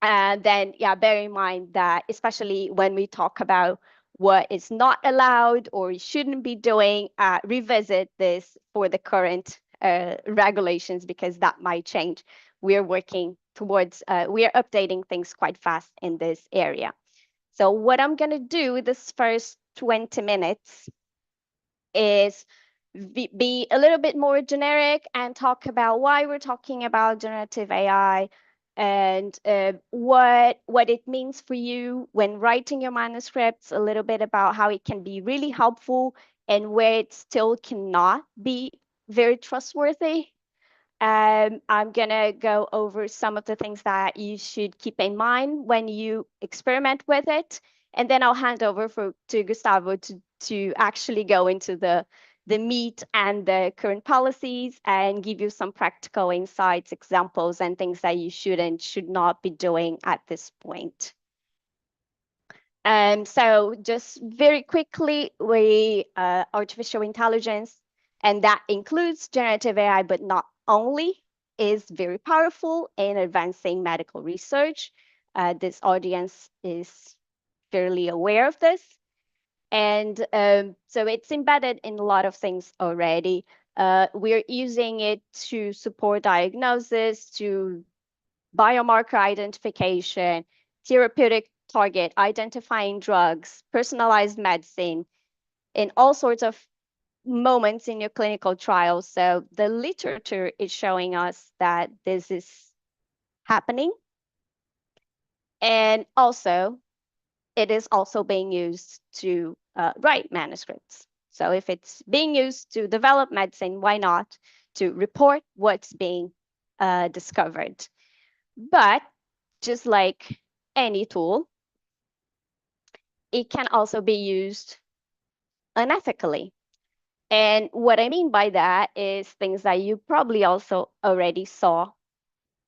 And then, yeah, bear in mind that especially when we talk about what is not allowed or you shouldn't be doing, revisit this for the current regulations because that might change. We're working towards, we're updating things quite fast in this area. So what I'm going to do this first 20 minutes is be a little bit more generic and talk about why we're talking about generative AI and what it means for you when writing your manuscripts, a little bit about how it can be really helpful and where it still cannot be very trustworthy. I'm gonna go over some of the things that you should keep in mind when you experiment with it, and then I'll hand over to Gustavo to actually go into the meat and the current policies and give you some practical insights, examples, and things that you should not be doing at this point. So just very quickly, artificial intelligence, and that includes generative AI, but not only, is very powerful in advancing medical research. This audience is fairly aware of this. And so it's embedded in a lot of things already. We're using it to support diagnosis, to biomarker identification, therapeutic target, identifying drugs, personalized medicine, in all sorts of moments in your clinical trials. So the literature is showing us that this is happening. And also, it is also being used to write manuscripts. So if it's being used to develop medicine, why not to report what's being discovered? But just like any tool, it can also be used unethically. And what I mean by that is things that you probably also already saw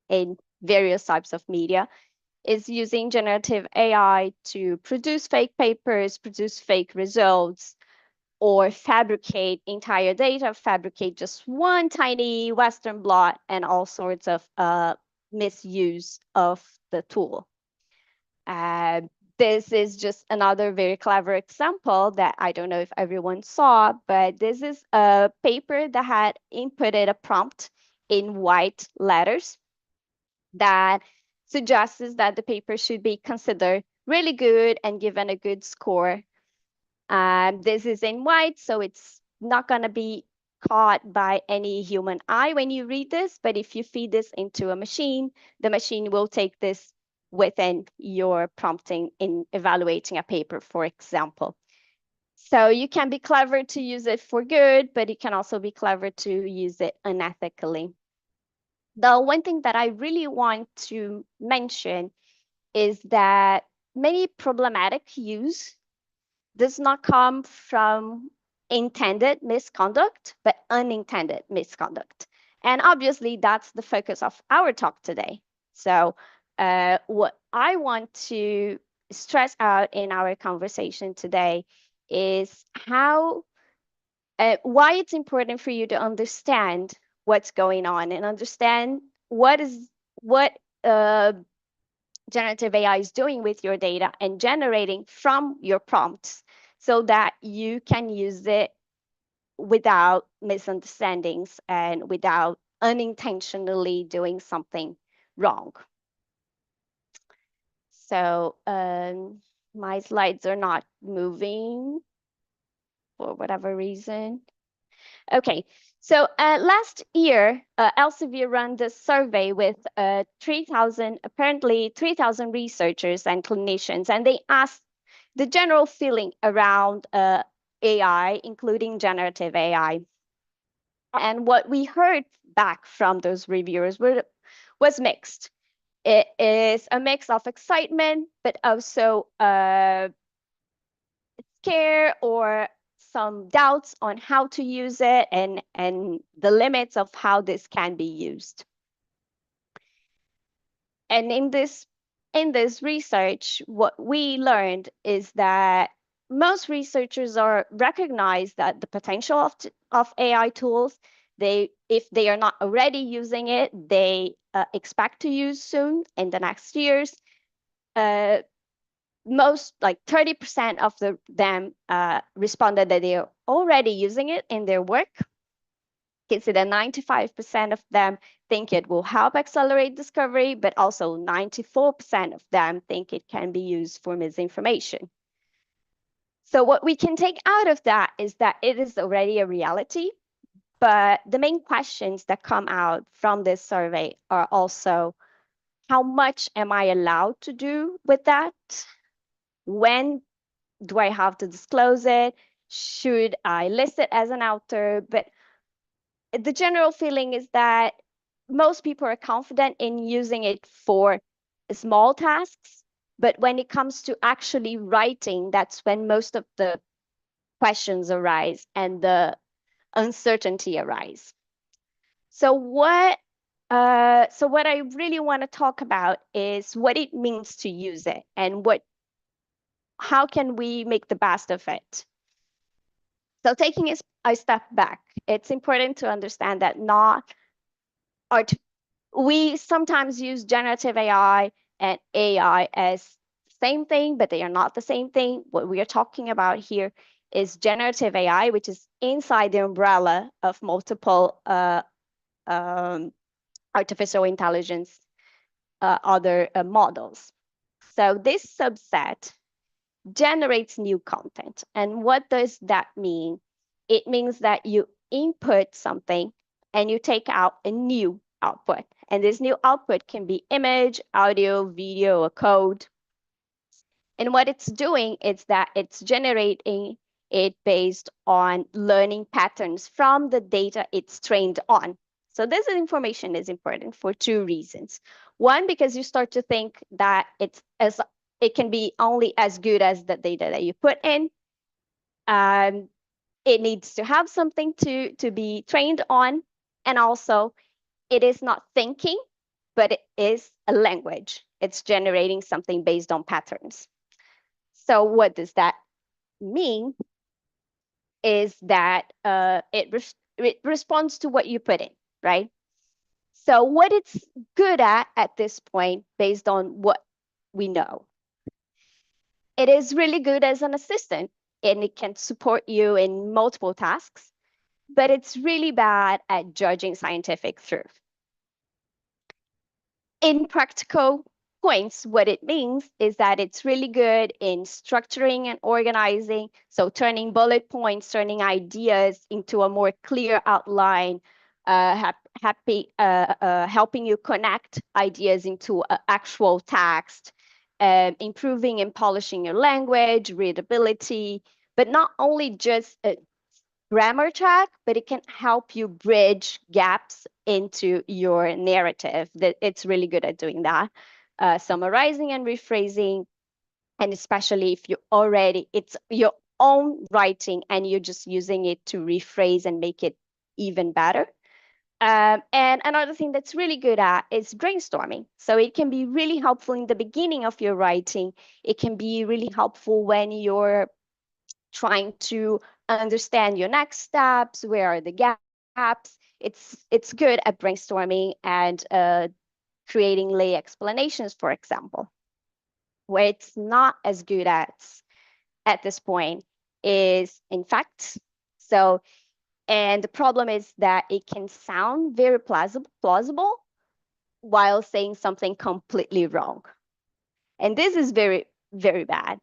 in various types of media is using generative AI to produce fake papers, produce fake results, or fabricate entire data, fabricate just one tiny Western blot, and all sorts of misuse of the tool. Uh, this is just another very clever example that I don't know if everyone saw, but this is a paper that had inputted a prompt in white letters that suggests that the paper should be considered really good and given a good score. This is in white, so it's not going to be caught by any human eye when you read this, but if you feed this into a machine, the machine will take this within your prompting in evaluating a paper, for example. So you can be clever to use it for good, but you can also be clever to use it unethically. The one thing that I really want to mention is that many problematic use does not come from intended misconduct, but unintended misconduct. And obviously, that's the focus of our talk today. So, what I want to stress out in our conversation today is why it's important for you to understand what's going on and understand what uh, generative AI is doing with your data and generating from your prompts so that you can use it without misunderstandings and without unintentionally doing something wrong. So my slides are not moving for whatever reason. Okay, so last year, Elsevier ran this survey with 3,000 researchers and clinicians, and they asked the general feeling around AI, including generative AI. And what we heard back from those reviewers was mixed. It is a mix of excitement, but also scare or some doubts on how to use it and the limits of how this can be used. And in this research, what we learned is that most researchers are recognize that the potential of AI tools, if they are not already using it, they expect to use soon in the next years. Most, like 30% of them responded that they are already using it in their work. Consider 95% of them think it will help accelerate discovery, but also 94% of them think it can be used for misinformation. So what we can take out of that is that it is already a reality, but the main questions that come out from this survey are also, how much am I allowed to do with that? When do I have to disclose it? Should I list it as an author? But the general feeling is that most people are confident in using it for small tasks, but when it comes to actually writing, that's when most of the questions arise and the uncertainty arise. So what I really want to talk about is what it means to use it and how can we make the best of it. So taking a step back, it's important to understand that we sometimes use generative AI and AI as the same thing, but they are not the same thing. What we are talking about here is generative AI, which is inside the umbrella of multiple artificial intelligence, other models. So this subset generates new content. And what does that mean? It means that you input something and you take out a new output. And this new output can be image, audio, video, or code. And what it's doing is that it's generating it based on learning patterns from the data it's trained on. So this information is important for two reasons. One, because you start to think that it can be only as good as the data that you put in. It needs to have something to be trained on. And also, it is not thinking, but it is a language. It's generating something based on patterns. So what does that mean? Is that it responds to what you put in, right? So what it's good at this point, based on what we know, it is really good as an assistant, and it can support you in multiple tasks, but it's really bad at judging scientific truth. In practical points, what it means is that it's really good in structuring and organizing. So turning bullet points, turning ideas into a more clear outline, helping you connect ideas into actual text, improving and polishing your language, readability, but not only just a grammar check, but it can help you bridge gaps into your narrative. That it's really good at doing that. Summarizing and rephrasing, and especially if it's your own writing and you're just using it to rephrase and make it even better. And another thing that's really good at is brainstorming. So it can be really helpful in the beginning of your writing. It can be really helpful when you're trying to understand your next steps, where are the gaps. It's good at brainstorming and creating lay explanations, for example. Where it's not as good at this point is in facts. So, and the problem is that it can sound very plausible while saying something completely wrong. And this is very, very bad.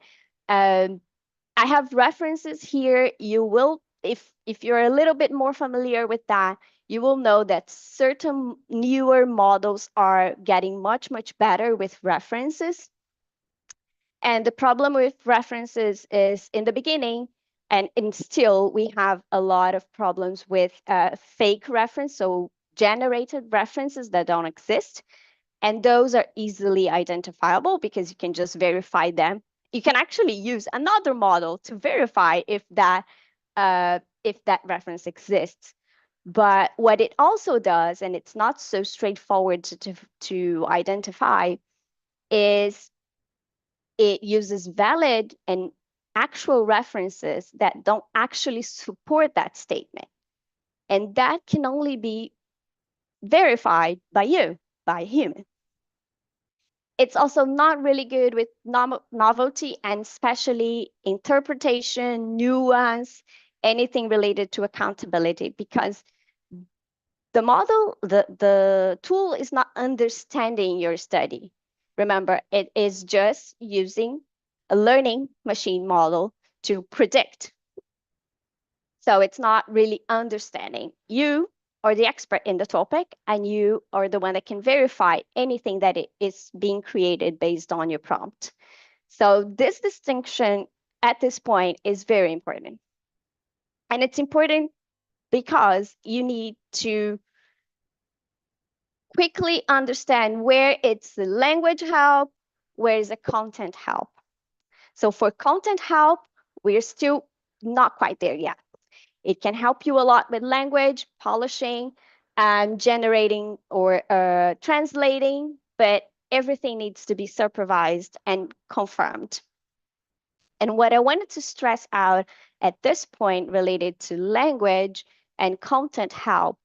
I have references here. You will, if you're a little bit more familiar with that, you will know that certain newer models are getting much, much better with references. And the problem with references is in the beginning, and still we have a lot of problems with fake reference, so generated references that don't exist. And those are easily identifiable because you can just verify them. You can actually use another model to verify if that reference exists. But what it also does, and it's not so straightforward to identify, is it uses valid and actual references that don't actually support that statement. And that can only be verified by you. by humans. It's also not really good with novelty and especially interpretation, nuance, anything related to accountability, because the model, the tool is not understanding your study. Remember, it is just using a learning machine model to predict. So it's not really understanding. You are the expert in the topic, and you are the one that can verify anything that it is being created based on your prompt. So this distinction at this point is very important. And it's important because you need to quickly understand where it's the language help, where is the content help. So for content help, we're still not quite there yet. It can help you a lot with language, polishing, and generating or translating, but everything needs to be supervised and confirmed. And what I wanted to stress out at this point related to language and content help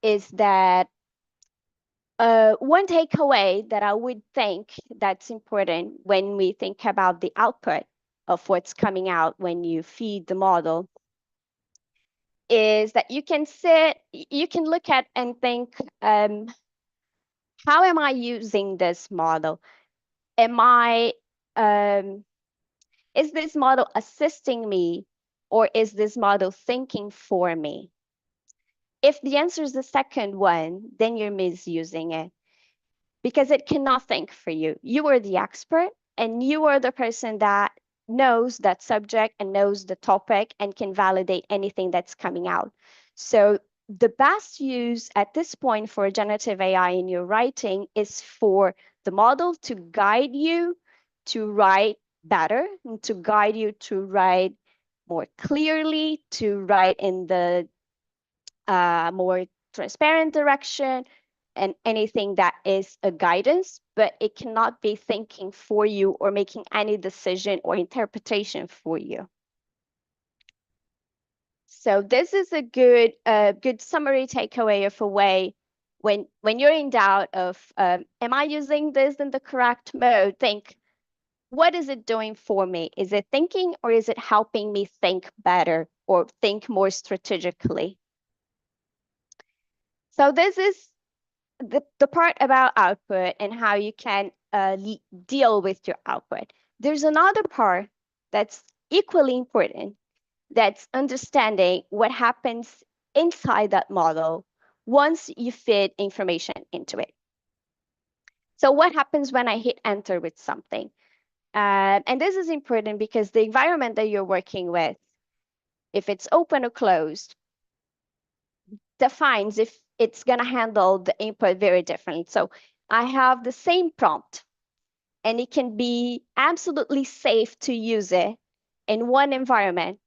is that one takeaway that I would think that's important when we think about the output of what's coming out when you feed the model is that you can look at and think, how am I using this model? Is this model assisting me, or is this model thinking for me? If the answer is the second one, then you're misusing it, because it cannot think for you. You are the expert, and you are the person that knows that subject and knows the topic and can validate anything that's coming out. So the best use at this point for generative AI in your writing is for the model to guide you to write better, and to guide you to write more clearly, to write in the more transparent direction, and anything that is a guidance, but it cannot be thinking for you or making any decision or interpretation for you. So this is a good summary takeaway of a way when you're in doubt of, am I using this in the correct mode? Think, what is it doing for me? Is it thinking, or is it helping me think better or think more strategically? So this is the part about output and how you can deal with your output. There's another part that's equally important, that's understanding what happens inside that model once you feed information into it. So what happens when I hit enter with something? And this is important because the environment that you're working with, if it's open or closed, defines if it's going to handle the input very differently. So I have the same prompt, and it can be absolutely safe to use it in one environment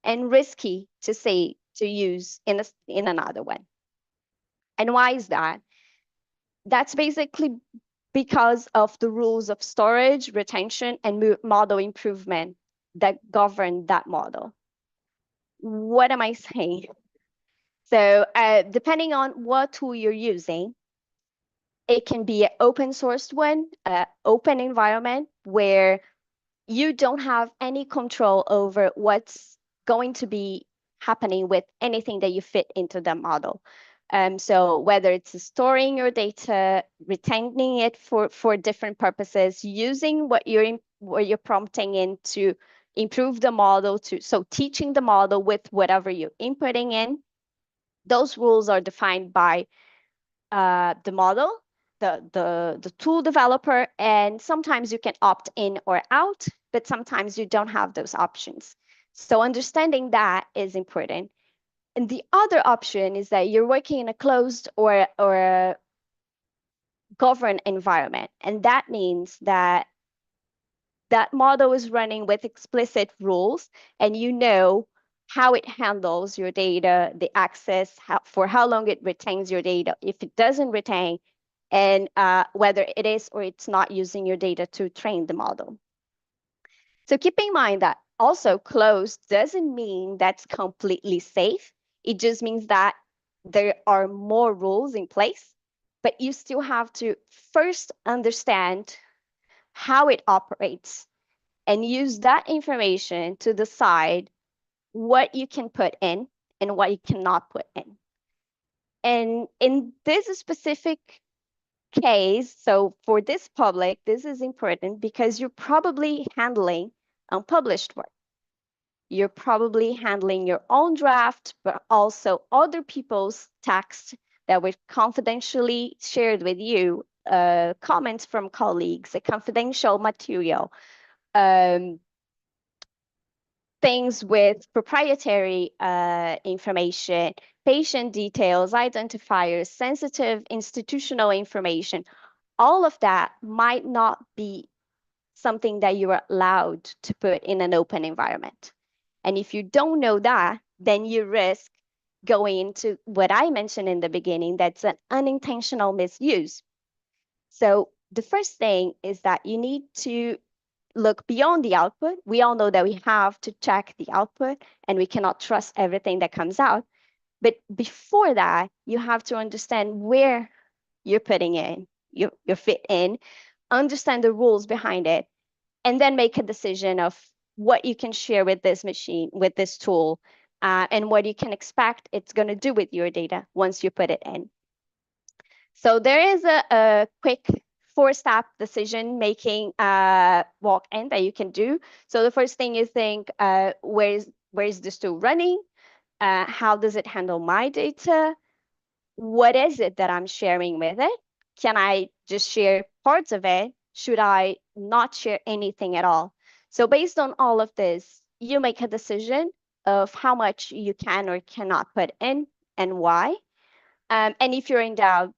and risky to use in another one. And why is that? That's basically because of the rules of storage, retention, and model improvement that govern that model. What am I saying? So depending on what tool you're using, it can be an open sourced one, open environment where you don't have any control over what's going to be happening with anything that you fit into the model. So whether it's storing your data, retaining it for different purposes, using what you're prompting in to improve the model, so teaching the model with whatever you're inputting in, those rules are defined by the model, the tool developer, and sometimes you can opt in or out, but sometimes you don't have those options. So understanding that is important. And the other option is that you're working in a closed or a governed environment. And that means that that model is running with explicit rules, and you know how it handles your data, the access, for how long it retains your data, if it doesn't retain, and whether it is or it's not using your data to train the model. So keep in mind that also closed doesn't mean that's completely safe. It just means that there are more rules in place, but you still have to first understand how it operates and use that information to decide what you can put in and what you cannot put in. And in this specific case, so for this public, this is important because you're probably handling unpublished work. You're probably handling your own draft, but also other people's text that were confidentially shared with you, comments from colleagues, a confidential material, um, things with proprietary information, patient details, identifiers, sensitive institutional information. All of that might not be something that you are allowed to put in an open environment. And if you don't know that, then you risk going into what I mentioned in the beginning, that's an unintentional misuse. So the first thing is that you need to look beyond the output. We all know that we have to check the output and we cannot trust everything that comes out. But before that, you have to understand where you're putting in, your fit in, understand the rules behind it, and then make a decision of what you can share with this machine, with this tool, and what you can expect it's going to do with your data once you put it in. So there is a quick four-step decision-making walk-in that you can do. So the first thing is think, where's this tool running? How does it handle my data? What is it that I'm sharing with it? Can I just share parts of it? Should I not share anything at all? So based on all of this, you make a decision of how much you can or cannot put in and why. And if you're in doubt,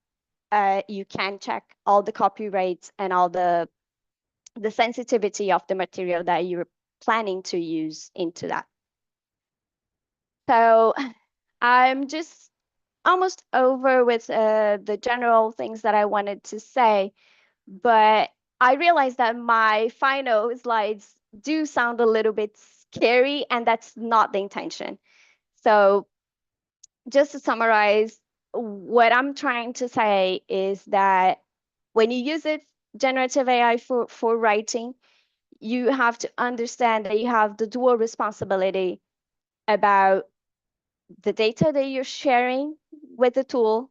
you can check all the copyrights and all the sensitivity of the material that you're planning to use into that. So I'm just almost over with the general things that I wanted to say, but I realized that my final slides do sound a little bit scary, and that's not the intention. So just to summarize, what I'm trying to say is that when you use it, generative AI for writing, you have to understand that you have the dual responsibility about the data that you're sharing with the tool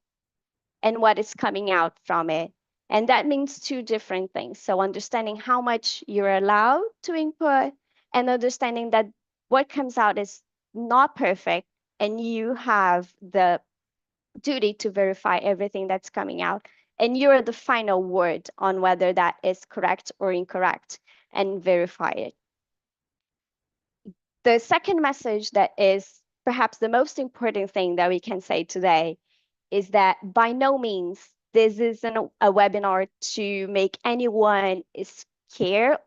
and what is coming out from it. And that means two different things. So understanding how much you're allowed to input and understanding that what comes out is not perfect and you have the duty to verify everything that's coming out. And you're the final word on whether that is correct or incorrect and verify it. The second message that is perhaps the most important thing that we can say today is that by no means this isn't a webinar to make anyone scare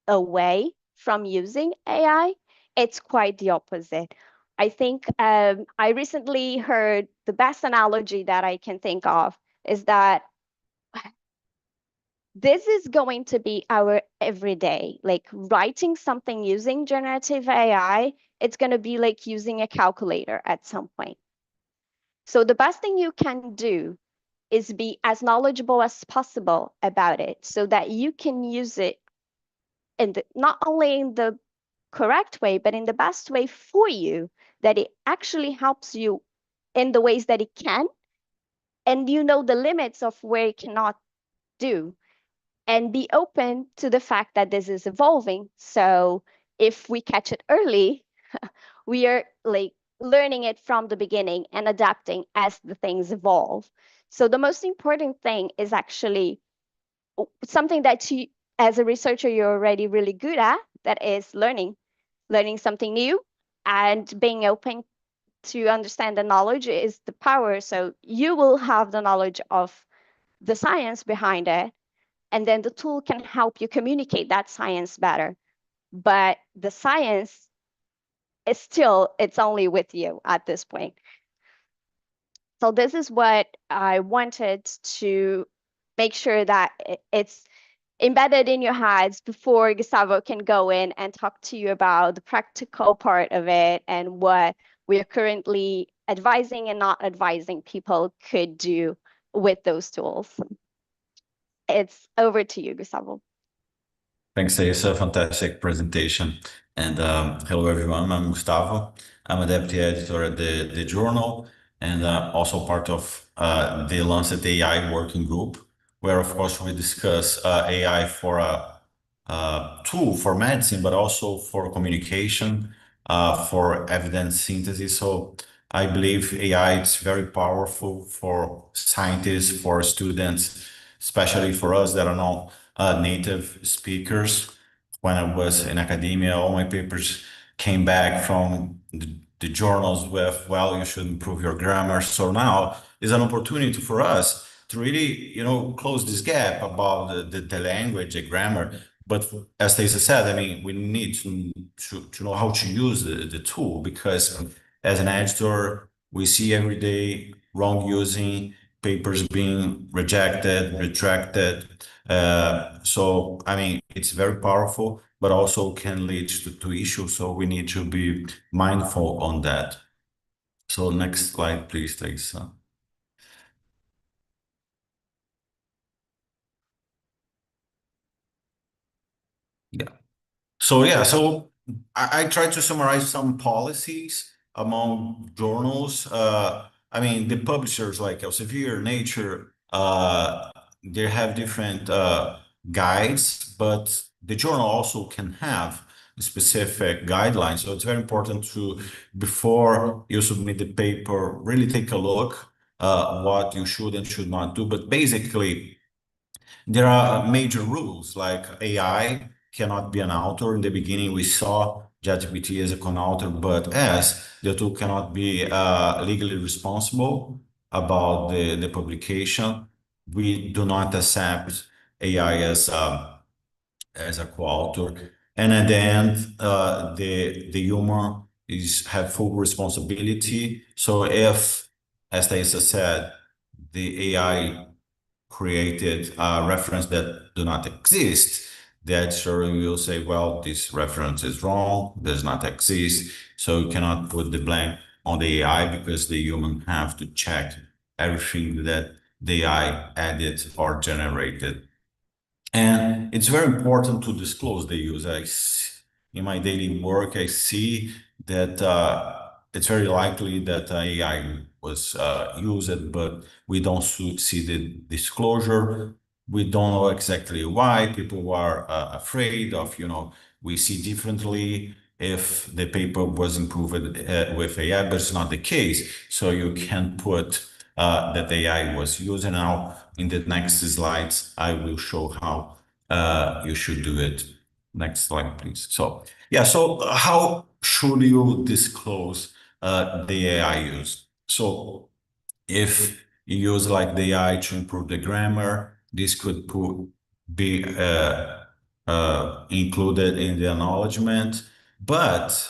away from using AI. It's quite the opposite. I think I recently heard the best analogy that I can think of is that this is going to be our everyday, like writing something using generative AI, it's going to be like using a calculator at some point. So the best thing you can do is be as knowledgeable as possible about it so that you can use it in not only in the correct way, but in the best way for you, that it actually helps you in the ways that it can, and you know the limits of where it cannot do, and be open to the fact that this is evolving. So if we catch it early, we are like learning it from the beginning and adapting as the things evolve. So the most important thing is actually something that you, as a researcher, you're already really good at, that is learning something new and being open to understand the knowledge is the power. So you will have the knowledge of the science behind it, and then the tool can help you communicate that science better. But the science is still, it's only with you at this point. So this is what I wanted to make sure that it's embedded in your heads before Gustavo can go in and talk to you about the practical part of it and what we are currently advising and not advising people could do with those tools. It's over to you, Gustavo. Thanks, it's a fantastic presentation. And hello, everyone. I'm Gustavo. I'm a deputy editor at the journal and also part of the Lancet AI working group, where, of course, we discuss AI for a tool for medicine, but also for communication, for evidence synthesis. So I believe AI is very powerful for scientists, for students, especially for us that are not native speakers. When I was in academia, all my papers came back from the journals with, well, you should improve your grammar. So now is an opportunity for us to really, close this gap about the language, the grammar. But as Stacey said, I mean, we need to know how to use the tool, because as an editor, we see every day wrong using, papers being rejected, retracted. So, I mean, it's very powerful, but also can lead to issues. So we need to be mindful on that. So next slide, please, Teresa. Yeah. So I tried to summarize some policies among journals. I mean, the publishers like Elsevier, Nature, they have different guides, but the journal also can have specific guidelines. So it's very important to, before you submit the paper, really take a look what you should and should not do. But basically, there are major rules like AI cannot be an author. In the beginning, we saw ChatGPT as a co-author, but as the tool cannot be legally responsible about the publication, we do not accept AI as a co-author. And at the end, the human is have full responsibility. So if, as Thaisa said, the AI created a reference that do not exist, the editor will say, well, this reference is wrong, does not exist. So you cannot put the blame on the AI, because the human have to check everything that the AI added or generated. And it's very important to disclose the use. In my daily work, I see that it's very likely that AI was used, but we don't see the disclosure. We don't know exactly why people are afraid of, we see differently if the paper was improved with AI, but it's not the case. So you can put that AI was used. And now in the next slides, I will show how you should do it. Next slide, please. So yeah, so how should you disclose the AI use? So if you use like the AI to improve the grammar, this could be included in the acknowledgement. But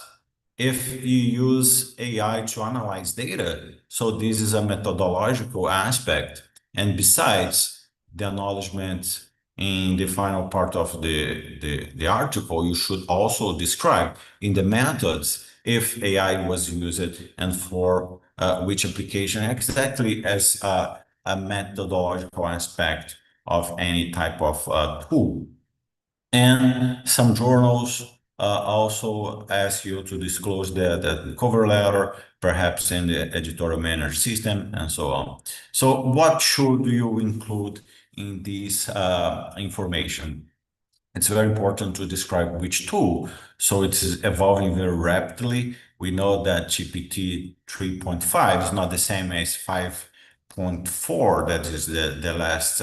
if you use AI to analyze data, so this is a methodological aspect. And besides the acknowledgement in the final part of the article, you should also describe in the methods if AI was used and for which application, exactly as a methodological aspect of any type of tool. And some journals also ask you to disclose the cover letter, perhaps in the editorial management system, and so on. So what should you include in this information? It's very important to describe which tool. So it's evolving very rapidly. We know that GPT 3.5 is not the same as 5.4, that is the last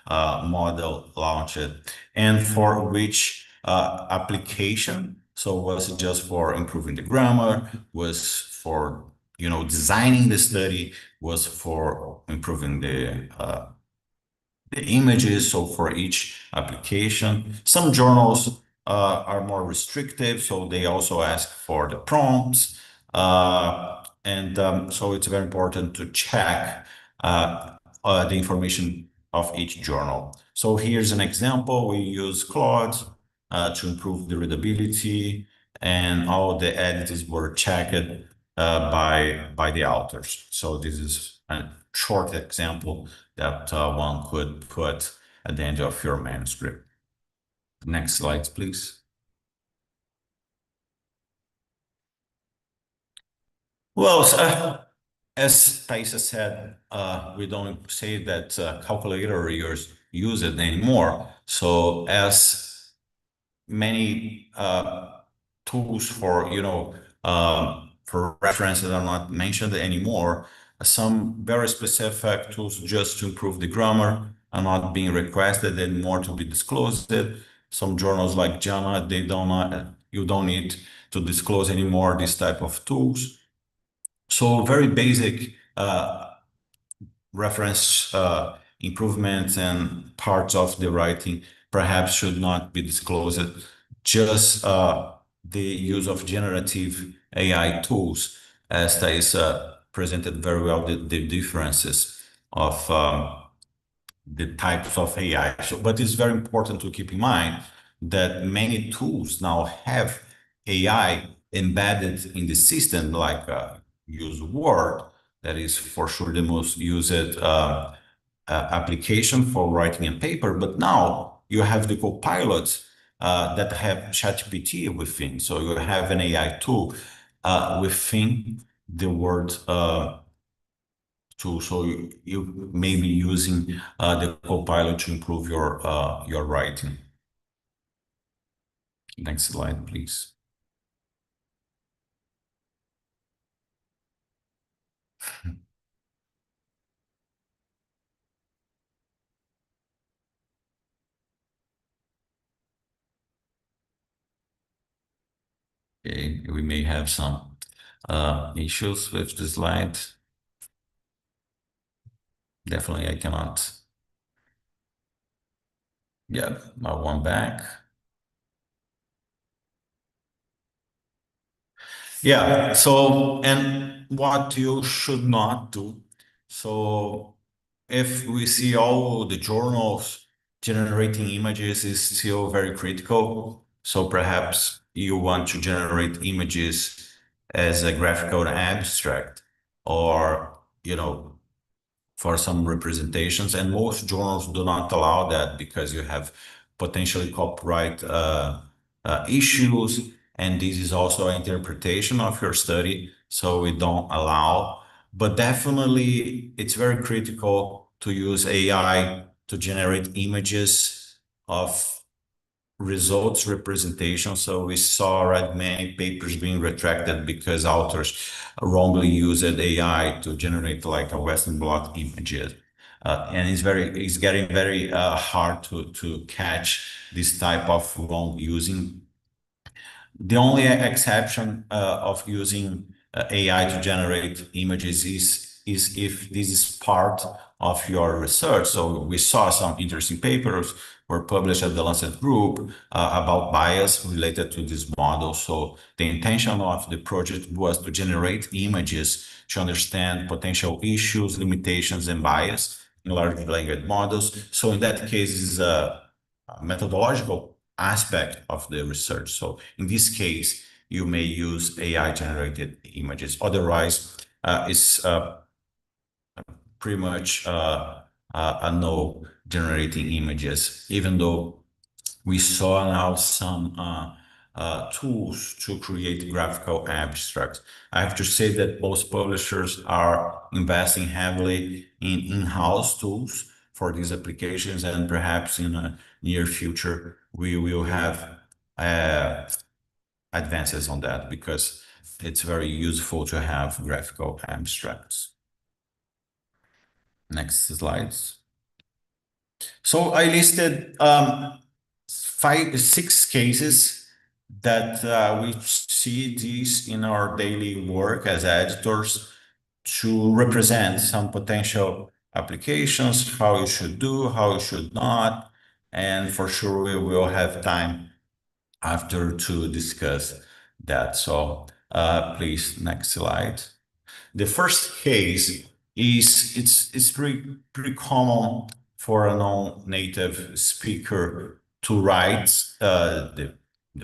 model launched. And for which application? So was it just for improving the grammar? Was for, designing the study? Was for improving the images, so for each application. Some journals are more restrictive, so they also ask for the prompts. So it's very important to check the information of each journal. So here's an example. We use Claude to improve the readability, and all the edits were checked by the authors. So this is short example that one could put at the end of your manuscript. Next slide, please. Well, as Thaisa said, we don't say that calculator use it anymore. So as many tools for, for references are not mentioned anymore, some very specific tools just to improve the grammar are not being requested anymore to be disclosed. Some journals like JAMA, you don't need to disclose anymore this type of tools. So very basic reference improvements and parts of the writing perhaps should not be disclosed. Just the use of generative AI tools, as Thais presented very well the differences of the types of AI. So, but it's very important to keep in mind that many tools now have AI embedded in the system, like use Word, that is for sure the most used application for writing and paper. But now you have the copilots that have ChatGPT within. So you have an AI tool within the Word tool. So you may be using the Copilot to improve your writing. Next slide, please. Okay, we may have some issues with the slide. Definitely, I cannot. Yeah, one back. Yeah, so, and what you should not do. So if we see all the journals generating images is still very critical. So perhaps you want to generate images as a graphical abstract or, for some representations, and most journals do not allow that because you have potentially copyright issues, and this is also an interpretation of your study, so we don't allow. But definitely, it's very critical to use AI to generate images of results representation. So we saw already many papers being retracted because authors wrongly used AI to generate like a Western blot images. And it's getting very hard to catch this type of wrong using. The only exception of using AI to generate images is if this is part of your research. So we saw some interesting papers were published at the Lancet Group about bias related to this model. So the intention of the project was to generate images to understand potential issues, limitations, and bias in large language models. So in that case, is a methodological aspect of the research. So in this case, you may use AI generated images. Otherwise, it's pretty much a no generating images, even though we saw now some tools to create graphical abstracts. I have to say that most publishers are investing heavily in in-house tools for these applications, and perhaps in a near future, we will have advances on that because it's very useful to have graphical abstracts. Next slides. So I listed six cases that we see these in our daily work as editors to represent some potential applications, how you should do, how you should not, and for sure we will have time after to discuss that. So please, next slide. The first case is it's pretty common for a non-native speaker to write the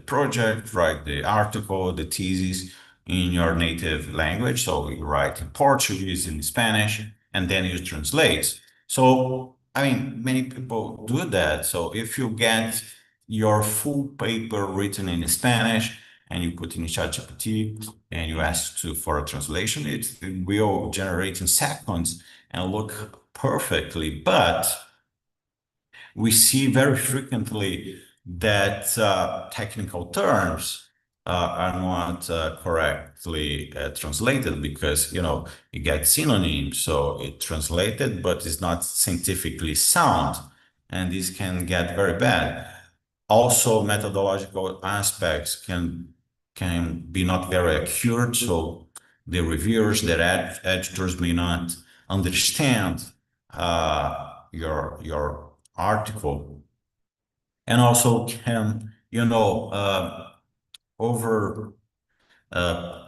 project, write the article, the thesis in your native language. So you write in Portuguese, in Spanish, and then you translate. So, I mean, many people do that. So if you get your full paper written in Spanish and you put in ChatGPT and you ask for a translation, it will generate in seconds and look perfectly. But we see very frequently that technical terms are not correctly translated because, you get synonyms. So it translated, but it's not scientifically sound. And this can get very bad. Also, methodological aspects can be not very accurate. So the reviewers, the editors may not understand your article, and also can over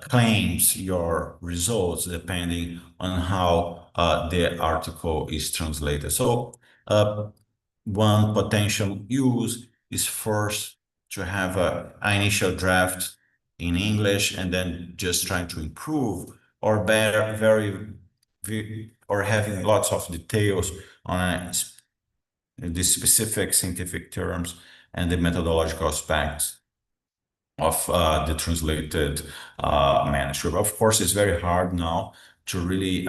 claims your results depending on how the article is translated. So one potential use is first to have an initial draft in English and then just trying to improve, or better, or having lots of details on the specific scientific terms and the methodological aspects of the translated manuscript. Of course, it's very hard now to really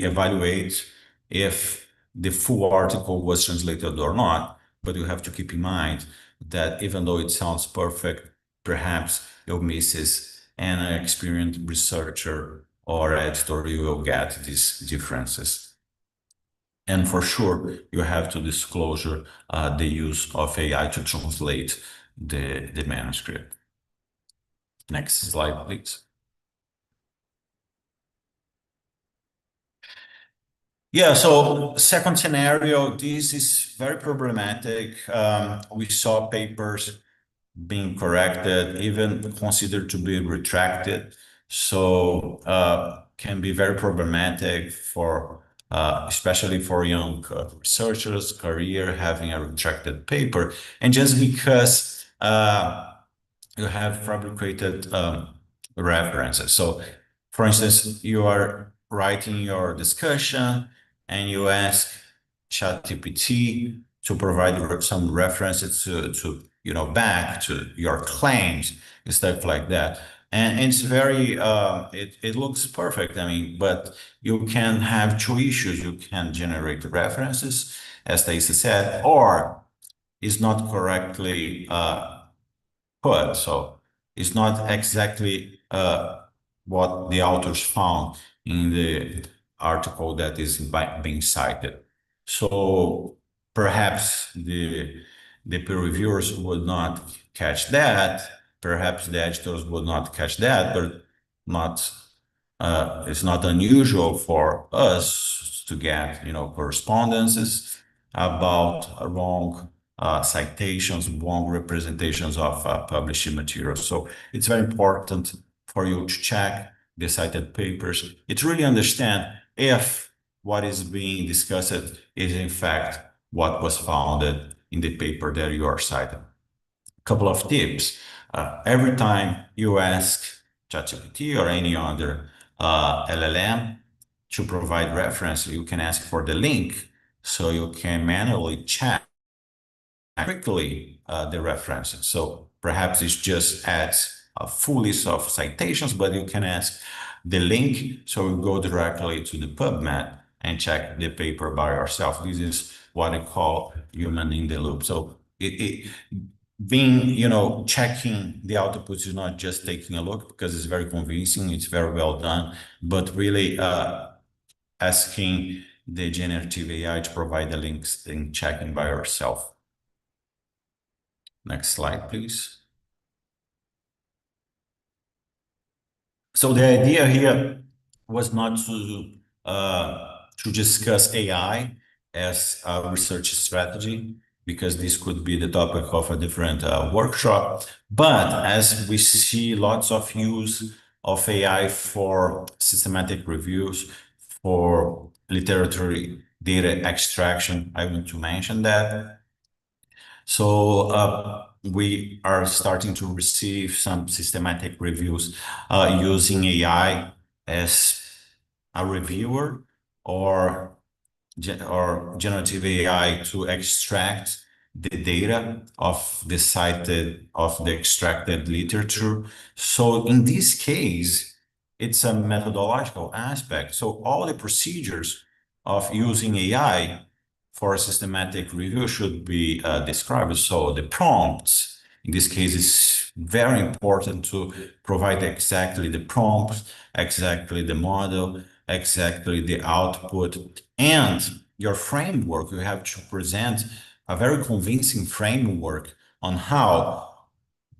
evaluate if the full article was translated or not. But you have to keep in mind that even though it sounds perfect, perhaps you'll misses, and an experienced researcher or editor will get these differences. And for sure, you have to disclosure the use of AI to translate the manuscript. Next slide, please. Yeah, so second scenario, this is very problematic. We saw papers being corrected, even considered to be retracted. So can be very problematic for, especially for young researchers, career, having a retracted paper. And just because you have fabricated references. So, for instance, you are writing your discussion and you ask ChatGPT to provide some references back to your claims and stuff like that. And it's very, it looks perfect. I mean, but you can have two issues. You can generate references, as Stacey said, or is not correctly put. So it's not exactly what the authors found in the article that is being cited. So perhaps the peer reviewers would not catch that. Perhaps the editors would not catch that, but not it's not unusual for us to get correspondences about wrong citations, wrong representations of publishing materials. So it's very important for you to check the cited papers. It's really understand if what is being discussed is in fact what was founded in the paper that you are citing. A couple of tips. Every time you ask ChatGPT or any other LLM to provide reference, you can ask for the link so you can manually check quickly the references. So perhaps it just adds a full list of citations, but you can ask the link so you go directly to the PubMed and check the paper by yourself. This is what I call human in the loop. So being, checking the outputs is not just taking a look because it's very convincing, it's very well done, but really asking the generative AI to provide the links and checking by yourself. Next slide, please. So the idea here was not to discuss AI as a research strategy, because this could be the topic of a different workshop. But as we see lots of use of AI for systematic reviews, for literary data extraction, I want to mention that. So we are starting to receive some systematic reviews using AI as a reviewer or generative AI to extract the data of the extracted literature. So in this case, it's a methodological aspect. So all the procedures of using AI for a systematic review should be described. So the prompts, in this case, is very important to provide exactly the prompt, exactly the model, exactly the output, and your framework. You have to present a very convincing framework on how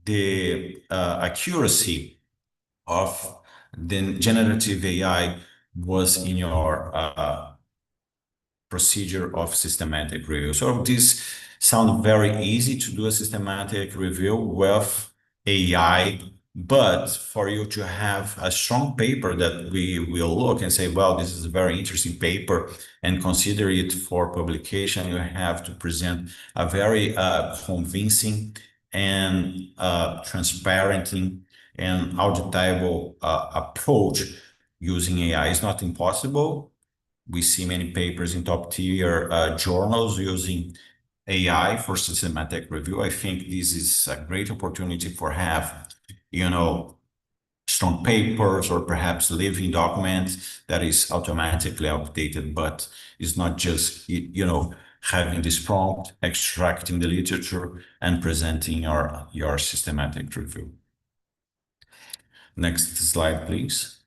the accuracy of the generative AI was in your procedure of systematic review. So this sounds very easy to do a systematic review with AI, but for you to have a strong paper that we will look and say, well, this is a very interesting paper and consider it for publication, you have to present a very convincing and transparent and auditable approach using AI. It's not impossible. We see many papers in top tier journals using AI for systematic review. I think this is a great opportunity for have, you know, strong papers or perhaps living documents that is automatically updated, but it's not just, having this prompt, extracting the literature and presenting your systematic review. Next slide, please.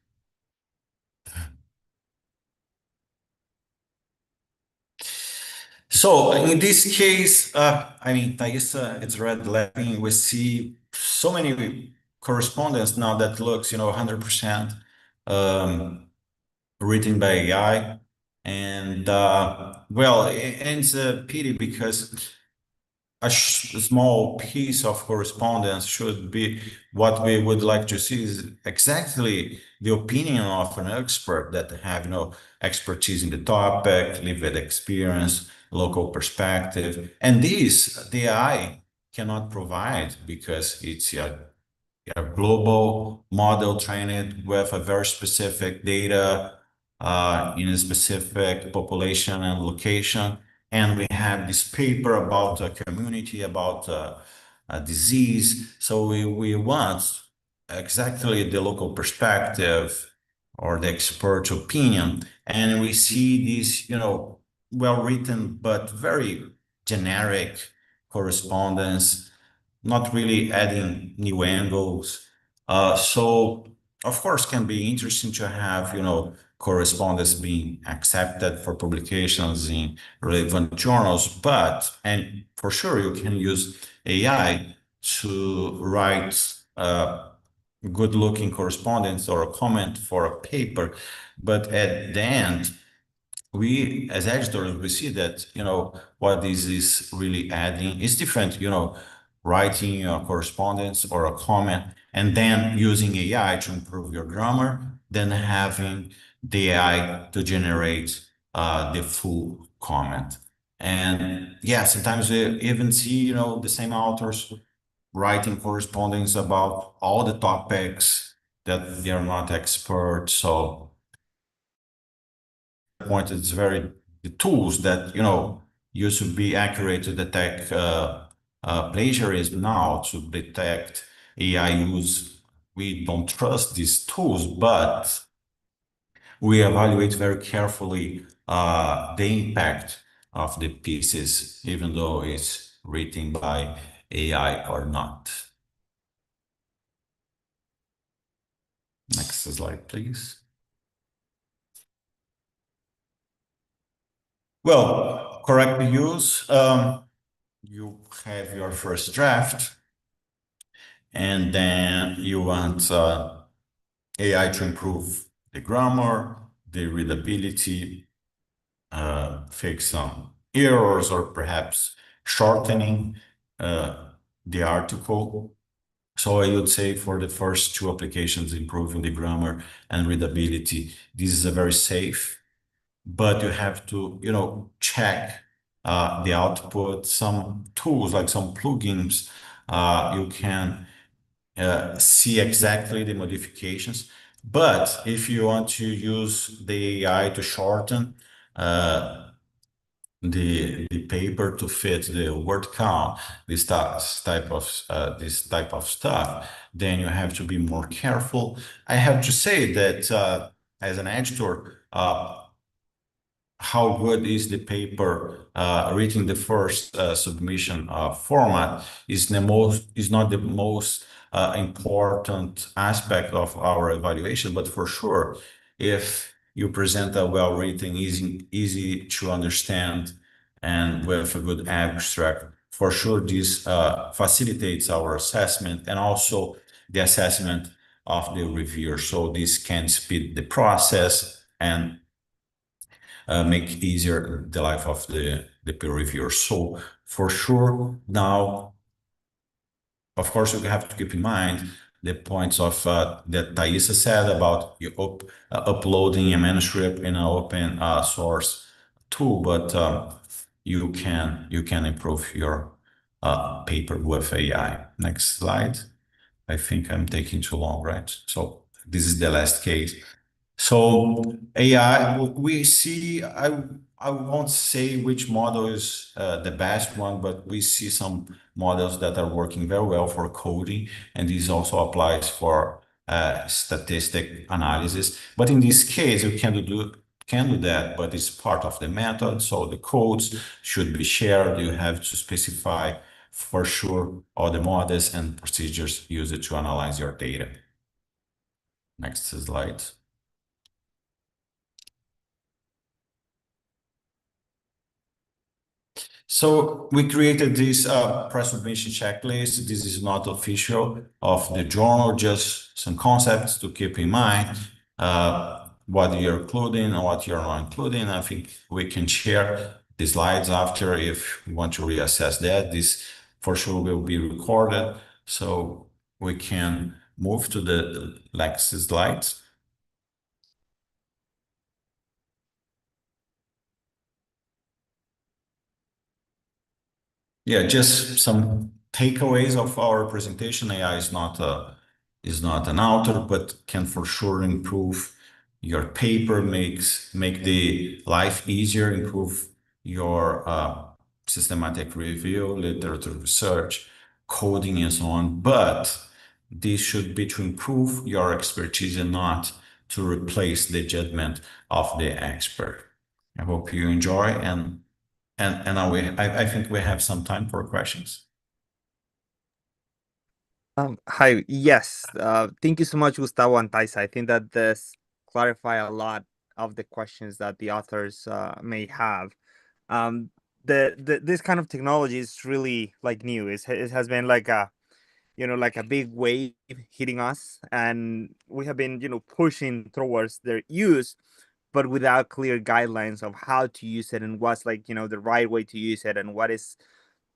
So in this case, I guess it's red lettering. We see so many correspondence now that looks, 100% written by AI. And and it's a pity because a small piece of correspondence should be what we would like to see is exactly the opinion of an expert that have expertise in the topic, lived experience, local perspective, and this the AI cannot provide because it's a global model trained with a very specific data in a specific population and location. And we have this paper about a community, about a disease. So we want exactly the local perspective or the expert opinion. And we see this, well written, but very generic correspondence, not really adding new angles. So of course can be interesting to have, correspondence being accepted for publications in relevant journals, and for sure you can use AI to write good looking correspondence or a comment for a paper. But at the end, we as editors we see that what this is really adding is different, writing a correspondence or a comment and then using AI to improve your grammar than having the AI to generate the full comment. And yeah, sometimes we even see the same authors writing correspondence about all the topics that they are not experts. So point it's very the tools that used to be accurate to detect plagiarism now to detect AI use. We don't trust these tools, but we evaluate very carefully the impact of the pieces, even though it's written by AI or not. Next slide, please. Well, correct use. You have your first draft, and then you want AI to improve the grammar, the readability, fix some errors, or perhaps shortening the article. So I would say for the first two applications, improving the grammar and readability, this is a very safe, but you have to, check the output. Some tools like some plugins, you can see exactly the modifications, But if you want to use the AI to shorten the paper to fit the word count, this type of stuff, then you have to be more careful. I have to say that as an editor, how good is the paper reaching the first submission format is not the most important aspect of our evaluation, but for sure, if you present a well-written, easy to understand, and with a good abstract, for sure this facilitates our assessment and also the assessment of the reviewer. So this can speed the process and make easier the life of the peer reviewer. So for sure, now, of course, we have to keep in mind the points of that Thaisa said about uploading a manuscript in an open source tool, but you can improve your paper with AI. Next slide. I think I'm taking too long, right? So this is the last case. So AI, we see, I won't say which model is the best one, but we see some models that are working very well for coding, and this also applies for statistic analysis. But in this case, you can do that, but it's part of the method. So the codes should be shared. You have to specify for sure all the models and procedures used to analyze your data. Next slide. So we created this press submission checklist. This is not official of the journal, just some concepts to keep in mind. What you're including and what you're not including. I think we can share the slides after if you want to reassess that. This for sure will be recorded, so we can move to the next slides. Yeah, just some takeaways of our presentation. AI is not an author, but can for sure improve your paper, make the life easier, improve your systematic review, literature research, coding, and so on. But this should be to improve your expertise and not to replace the judgment of the expert. I hope you enjoy and now I think we have some time for questions. Hi. Yes. Thank you so much, Gustavo and Taisa. I think that this clarify a lot of the questions that the authors may have. Um, this kind of technology is really like new. It has been like a like a big wave hitting us, and we have been pushing towards their use, but without clear guidelines of how to use it and what's like the right way to use it and what is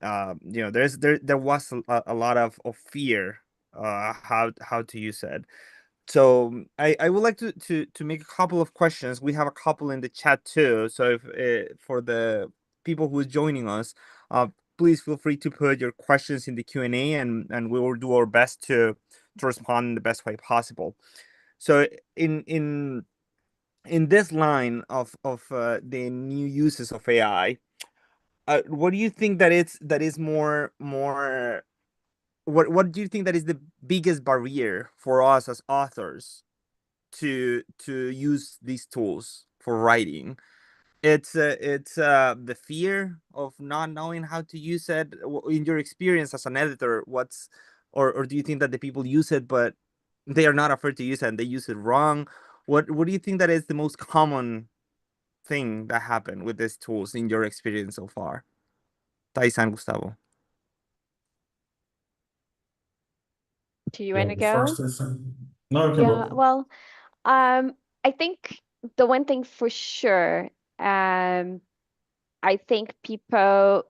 there was a lot of fear how to use it. So I would like to make a couple of questions. We have a couple in the chat too, so if for the people who is joining us, uh please feel free to put your questions in the Q&A, and we will do our best to respond in the best way possible. So in this line of the new uses of AI, what do you think that is more what do you think that is the biggest barrier for us as authors to use these tools for writing? It's the fear of not knowing how to use it. In your experience as an editor, or do you think that the people use it but they are not afraid to use it and they use it wrong? What do you think that is the most common thing that happened with these tools in your experience so far? Thais and Gustavo. Do you Yeah, want to the go? first lesson. No, you can Yeah, go. well, I think the one thing for sure, I think people,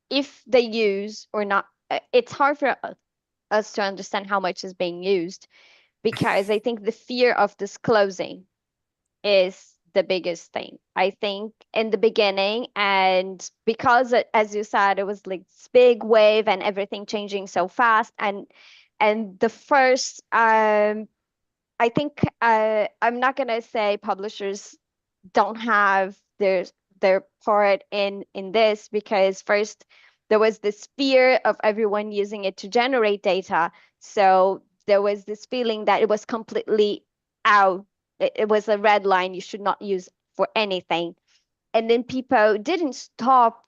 if they use or not, it's hard for us to understand how much is being used because I think the fear of disclosing is the biggest thing. I think in the beginning, and because as you said, it was like this big wave and everything changing so fast, and the first I think I'm not gonna say publishers don't have their part in this, because first there was this fear of everyone using it to generate data. So there was this feeling that it was completely out. It was a red line you should not use for anything. And then people didn't stop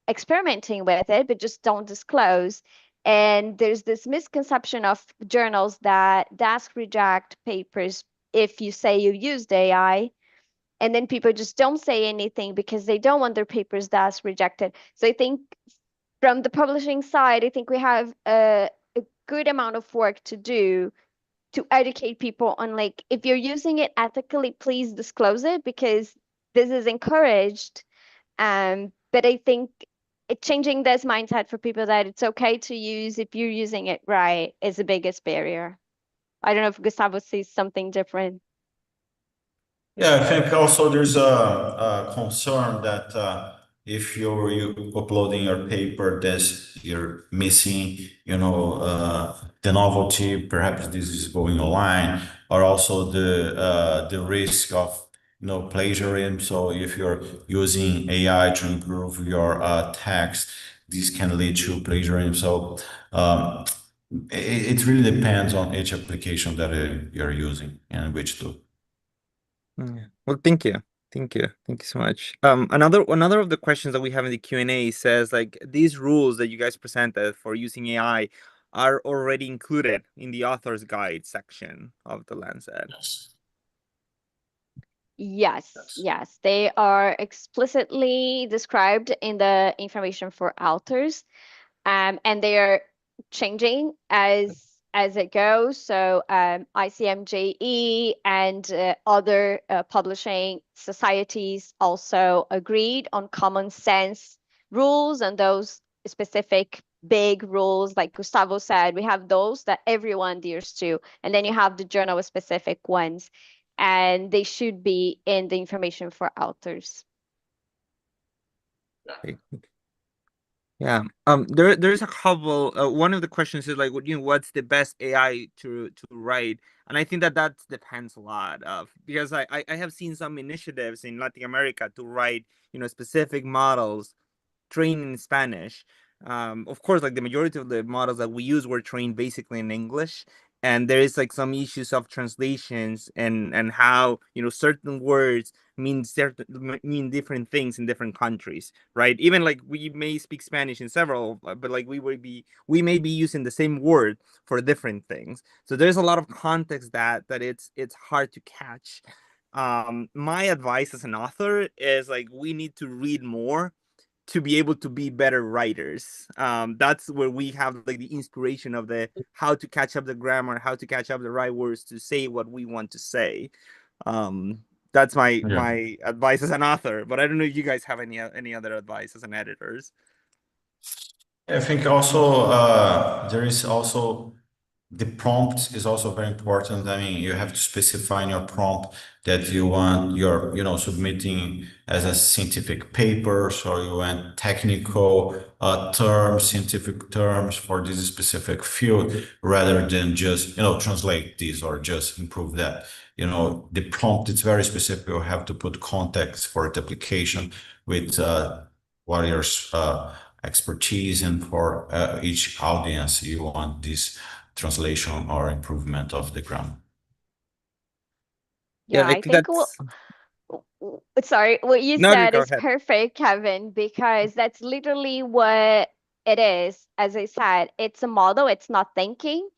experimenting with it, but just don't disclose. And there's this misconception of journals that desk reject papers if you say you used AI, and then people just don't say anything because they don't want their papers desk rejected. So I think from the publishing side, I think we have a good amount of work to do to educate people on, like, if you're using it ethically, please disclose it, because this is encouraged. But I think changing this mindset for people that it's okay to use if you're using it right is the biggest barrier. I don't know if Gustavo sees something different. Yeah, I think also there's a concern that if you uploading your paper, that you're missing, the novelty. Perhaps this is going online, or also the risk of plagiarism. So if you're using AI to improve your text, this can lead to plagiarism. So it really depends on each application that you're using and which tool. Yeah. Well, thank you. Thank you. Thank you so much. Another of the questions that we have in the Q&A says, like, these rules that you guys presented for using AI are already included in the author's guide section of the Lancet. Yes, they are explicitly described in the information for authors, and they are changing as it goes. So ICMJE and other publishing societies also agreed on common sense rules, and those specific big rules, like Gustavo said, we have those that everyone adheres to, and then you have the journal specific ones, and they should be in the information for authors. Okay. Yeah. There's a couple. One of the questions is like, what's the best AI to write? And I think that depends a lot of, because I have seen some initiatives in Latin America to write, specific models trained in Spanish. Of course, like the majority of the models that we use were trained basically in English, and there is like some issues of translations and how certain words mean different things in different countries, right? Even like we may speak Spanish in several, but like we may be using the same word for different things. So there's a lot of context that it's hard to catch. My advice as an author is, like, we need to read more to be able to be better writers. That's where we have like the inspiration of the how to catch up the grammar, how to catch up the right words to say what we want to say. That's my advice as an author, but I don't know if you guys have any other advice as an editors. I think also there is also the prompt is also very important. I mean, you have to specify in your prompt that you want your, submitting as a scientific papers, or you want technical terms, scientific terms for this specific field, rather than just, translate this or just improve that. The prompt is very specific. You have to put context for the application with what your expertise, and for each audience you want this translation or improvement of the grammar. Yeah, I I think that's sorry, what you no, said go is ahead. perfect, Kevin, because that's literally what it is. As I said, it's a model, it's not thinking.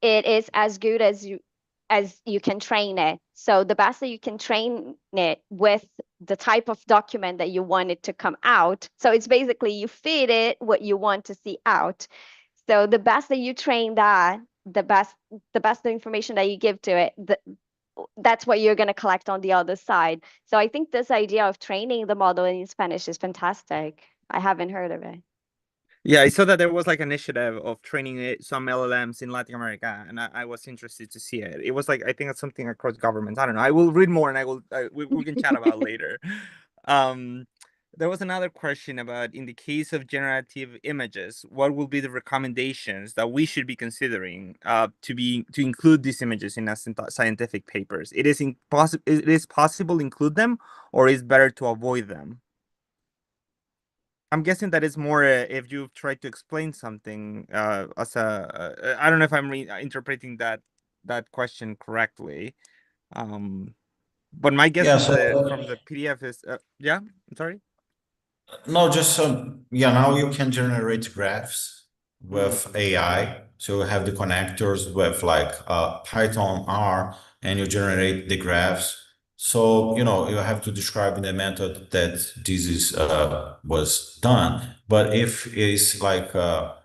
It is as good as you can train it. So the best that you can train it with the type of document that you want it to come out. So it's basically you feed it what you want to see out. So the best that you train that, the best information that you give to it, that's what you're going to collect on the other side. So I think this idea of training the model in Spanish is fantastic. I haven't heard of it. Yeah, I saw that there was like an initiative of training some LLMs in Latin America, and I was interested to see it. It was like, I think it's something across governments. I don't know. I will read more, and we can chat about later. Um, there was another question about, in the case of generative images, what will be the recommendations that we should be considering to include these images in our scientific papers? It is possible to include them, or is better to avoid them? I'm guessing that it's more if you've tried to explain something as a I don't know if I'm interpreting that question correctly. But my guess Yeah, is so from the PDF is yeah, I'm sorry. no, just yeah, now you can generate graphs with AI. So you have the connectors with like Python, R, and you generate the graphs. So, you have to describe in the method that this is was done. But if it's like a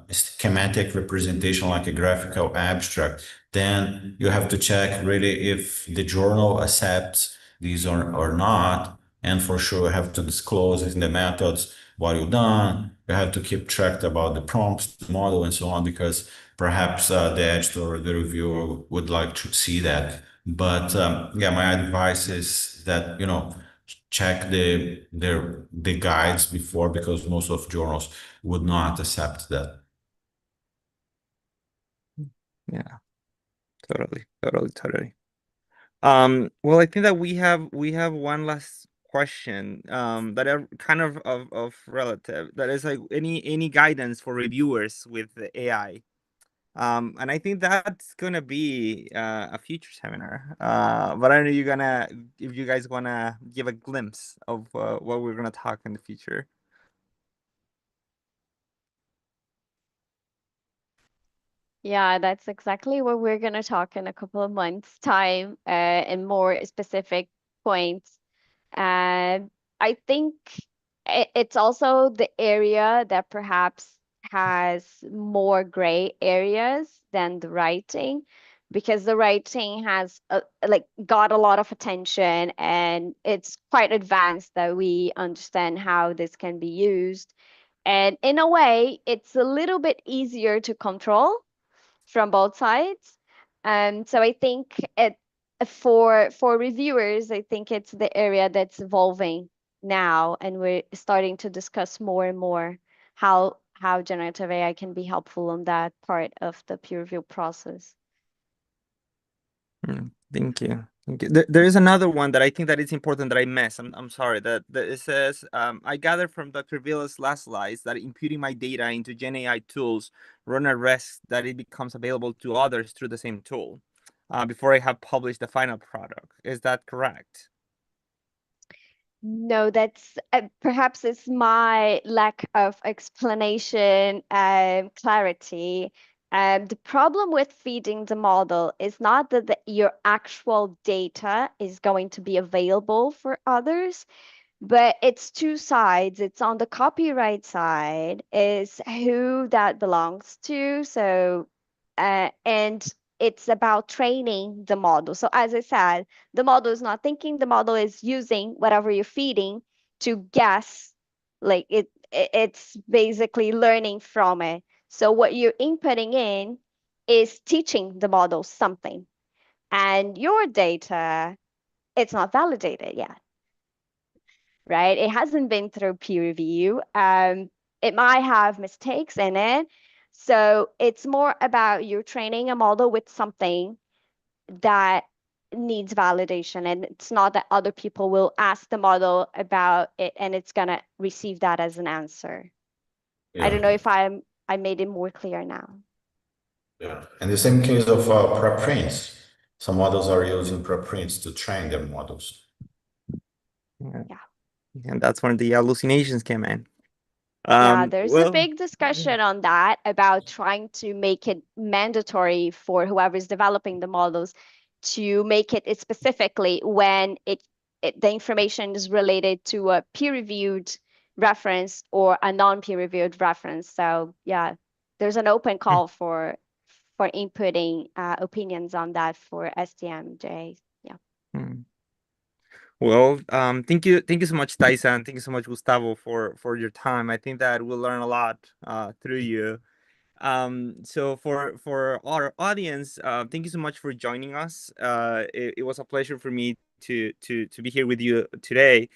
schematic representation, like a graphical abstract, then you have to check really if the journal accepts these or not. And for sure, you have to disclose in the methods what you've done. You have to keep track about the prompts, the model, and so on, because perhaps the editor or the reviewer would like to see that. But yeah, my advice is that check the guides before, because most of journals would not accept that. Yeah, totally. Well, I think that we have one last question that are kind of relative. That is like any guidance for reviewers with the AI. And I think that's gonna be a future seminar. But I don't know if you guys wanna give a glimpse of what we're gonna talk in the future. Yeah, that's exactly what we're going to talk in a couple of months' time, in more specific points. And I think it's also the area that perhaps has more gray areas than the writing, because the writing has like got a lot of attention and it's quite advanced that we understand how this can be used. And in a way, it's a little bit easier to control from both sides. So I think for reviewers, I think it's the area that's evolving now, and we're starting to discuss more and more how generative AI can be helpful on that part of the peer review process. Thank you. There is another one that I think that it's important that I missed. I'm sorry that it says I gathered from Dr. Villa's last slides that imputing my data into Gen AI tools run a risk that it becomes available to others through the same tool before I have published the final product. Is that correct? No, that's perhaps it's my lack of explanation and clarity. The problem with feeding the model is not that your actual data is going to be available for others, but it's two sides. It's on the copyright side, is who that belongs to. So, and it's about training the model. So, as I said, the model is not thinking, the model is using whatever you're feeding to guess. Like it's basically learning from it. So, what you're inputting in is teaching the model something. And your data, it's not validated yet, right? It hasn't been through peer review. It might have mistakes in it. So it's more about you training a model with something that needs validation. And it's not that other people will ask the model about it and it's going to receive that as an answer. I don't know if I made it more clear now. Yeah. In the same case of preprints, some models are using preprints to train their models. Yeah. And that's when the hallucinations came in. Yeah, there's a Well, big discussion on that about trying to make it mandatory for whoever's developing the models to make it specifically when the information is related to a peer-reviewed reference or a non-peer-reviewed reference. So yeah, there's an open call for inputting opinions on that for STMJ. Yeah. Well, thank you so much, Tyson. Thank you so much, Gustavo, for your time. I think that we'll learn a lot through you. So for our audience, thank you so much for joining us. It was a pleasure for me to be here with you today.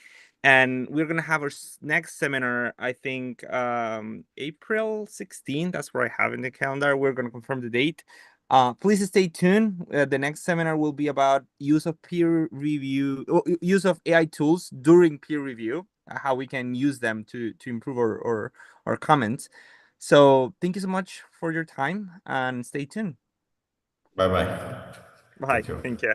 And we're gonna have our next seminar, I think April 16th. That's where I have in the calendar. We're gonna confirm the date. Please stay tuned. The next seminar will be about use of peer review, use of AI tools during peer review, how we can use them to improve our comments. So thank you so much for your time and stay tuned. Bye bye. Bye. Thank you. Thank you.